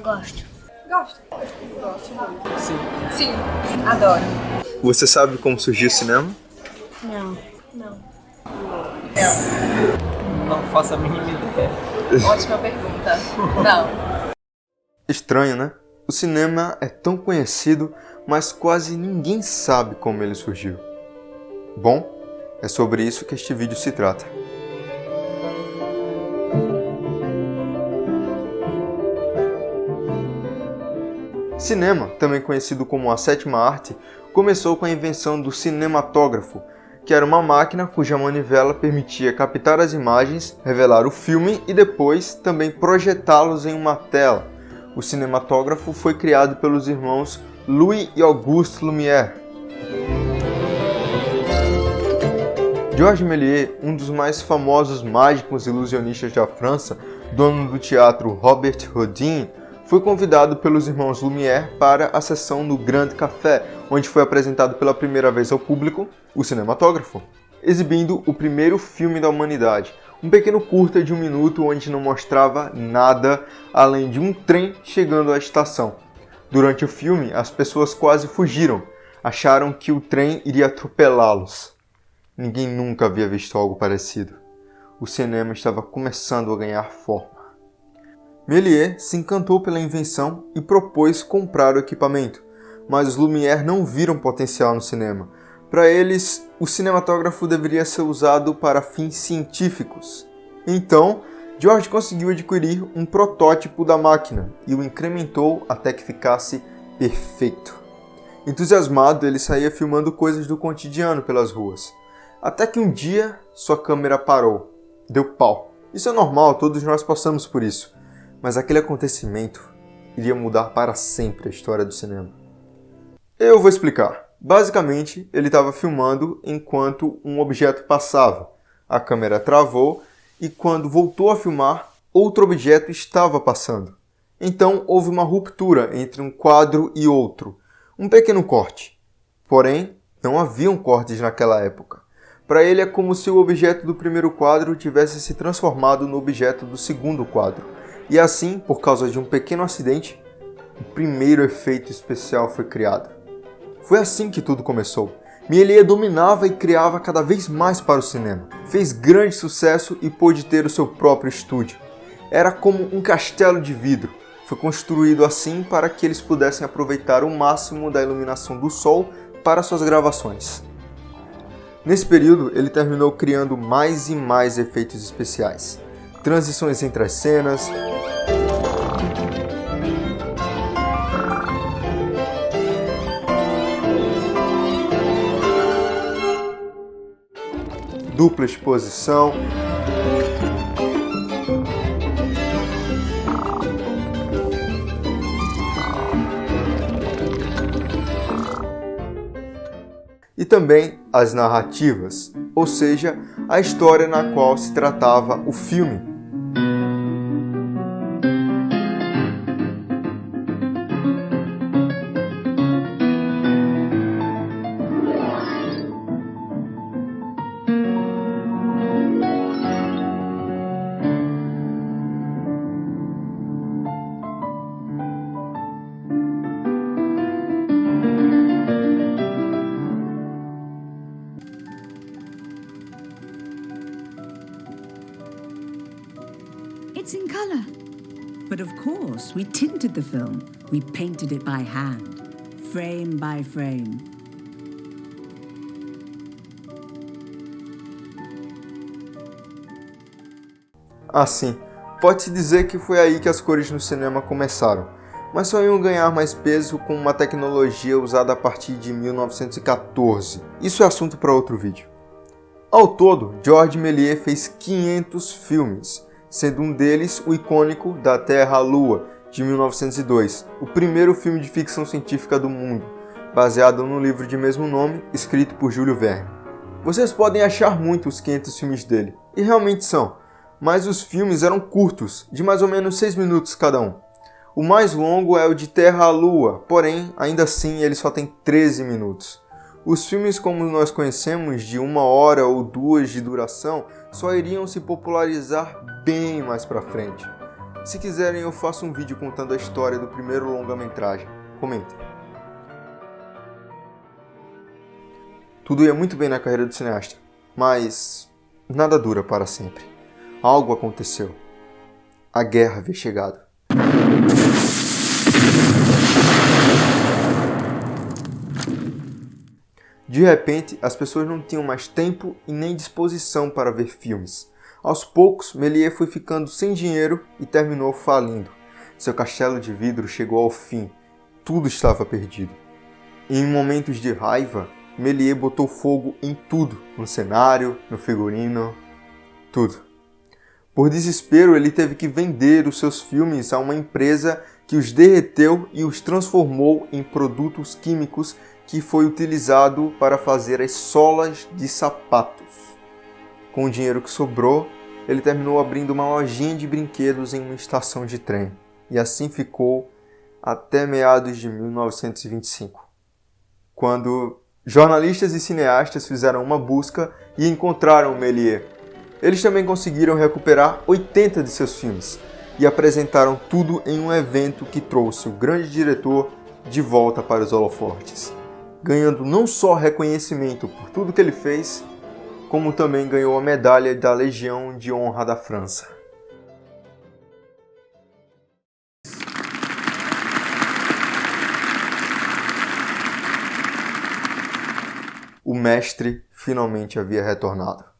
Gosto. Gosto. Gosto muito. Sim. Sim. Adoro. Você sabe como surgiu o cinema? Não. Não. Não faço a mínima ideia. Ótima pergunta. Não. Estranho, né? O cinema é tão conhecido, mas quase ninguém sabe como ele surgiu. Bom, é sobre isso que este vídeo se trata. Cinema, também conhecido como a sétima arte, começou com a invenção do cinematógrafo, que era uma máquina cuja manivela permitia captar as imagens, revelar o filme e depois também projetá-los em uma tela. O cinematógrafo foi criado pelos irmãos Louis e Auguste Lumière. Georges Méliès, um dos mais famosos mágicos ilusionistas da França, dono do teatro Robert Houdin, foi convidado pelos irmãos Lumière para a sessão do Grand Café, onde foi apresentado pela primeira vez ao público o cinematógrafo, exibindo o primeiro filme da humanidade, um pequeno curta de 1 minuto onde não mostrava nada além de um trem chegando à estação. Durante o filme, as pessoas quase fugiram, acharam que o trem iria atropelá-los. Ninguém nunca havia visto algo parecido. O cinema estava começando a ganhar forma. Méliès se encantou pela invenção e propôs comprar o equipamento, mas os Lumière não viram potencial no cinema. Para eles, o cinematógrafo deveria ser usado para fins científicos. Então, Georges conseguiu adquirir um protótipo da máquina e o incrementou até que ficasse perfeito. Entusiasmado, ele saía filmando coisas do cotidiano pelas ruas. Até que um dia, sua câmera parou. Deu pau. Isso é normal, todos nós passamos por isso. Mas aquele acontecimento iria mudar para sempre a história do cinema. Eu vou explicar. Basicamente, ele estava filmando enquanto um objeto passava. A câmera travou e quando voltou a filmar, outro objeto estava passando. Então houve uma ruptura entre um quadro e outro. Um pequeno corte. Porém, não haviam cortes naquela época. Para ele é como se o objeto do primeiro quadro tivesse se transformado no objeto do segundo quadro. E assim, por causa de um pequeno acidente, o primeiro efeito especial foi criado. Foi assim que tudo começou. Méliès dominava e criava cada vez mais para o cinema. Fez grande sucesso e pôde ter o seu próprio estúdio. Era como um castelo de vidro. Foi construído assim para que eles pudessem aproveitar o máximo da iluminação do sol para suas gravações. Nesse período, ele terminou criando mais e mais efeitos especiais. Transições entre as cenas, dupla exposição, e também as narrativas, ou seja, a história na qual se tratava o filme. It's in colour. But of course, we tinted the film. We painted it by hand, frame by frame. Assim, pode-se dizer que foi aí que as cores no cinema começaram, mas só iam ganhar mais peso com uma tecnologia usada a partir de 1914. Isso é assunto para outro vídeo. Ao todo, Georges Méliès fez 500 filmes, sendo um deles o icônico Da Terra à Lua, de 1902, o primeiro filme de ficção científica do mundo, baseado no livro de mesmo nome, escrito por Júlio Verne. Vocês podem achar muito os 500 filmes dele, e realmente são, mas os filmes eram curtos, de mais ou menos 6 minutos cada um. O mais longo é o de Terra à Lua, porém, ainda assim, ele só tem 13 minutos. Os filmes como nós conhecemos, de 1 hora ou 2 de duração, só iriam se popularizar bem mais pra frente. Se quiserem, eu faço um vídeo contando a história do primeiro longa-metragem. Comentem. Tudo ia muito bem na carreira do cineasta, mas nada dura para sempre. Algo aconteceu. A guerra havia chegado. De repente, as pessoas não tinham mais tempo e nem disposição para ver filmes. Aos poucos, Méliès foi ficando sem dinheiro e terminou falindo. Seu castelo de vidro chegou ao fim. Tudo estava perdido. E em momentos de raiva, Méliès botou fogo em tudo, no cenário, no figurino, tudo. Por desespero, ele teve que vender os seus filmes a uma empresa que os derreteu e os transformou em produtos químicos que foi utilizado para fazer as solas de sapatos. Com o dinheiro que sobrou, ele terminou abrindo uma lojinha de brinquedos em uma estação de trem. E assim ficou até meados de 1925, quando jornalistas e cineastas fizeram uma busca e encontraram Méliès. Eles também conseguiram recuperar 80 de seus filmes e apresentaram tudo em um evento que trouxe o grande diretor de volta para os holofotes, ganhando não só reconhecimento por tudo que ele fez, como também ganhou a medalha da Legião de Honra da França. O mestre finalmente havia retornado.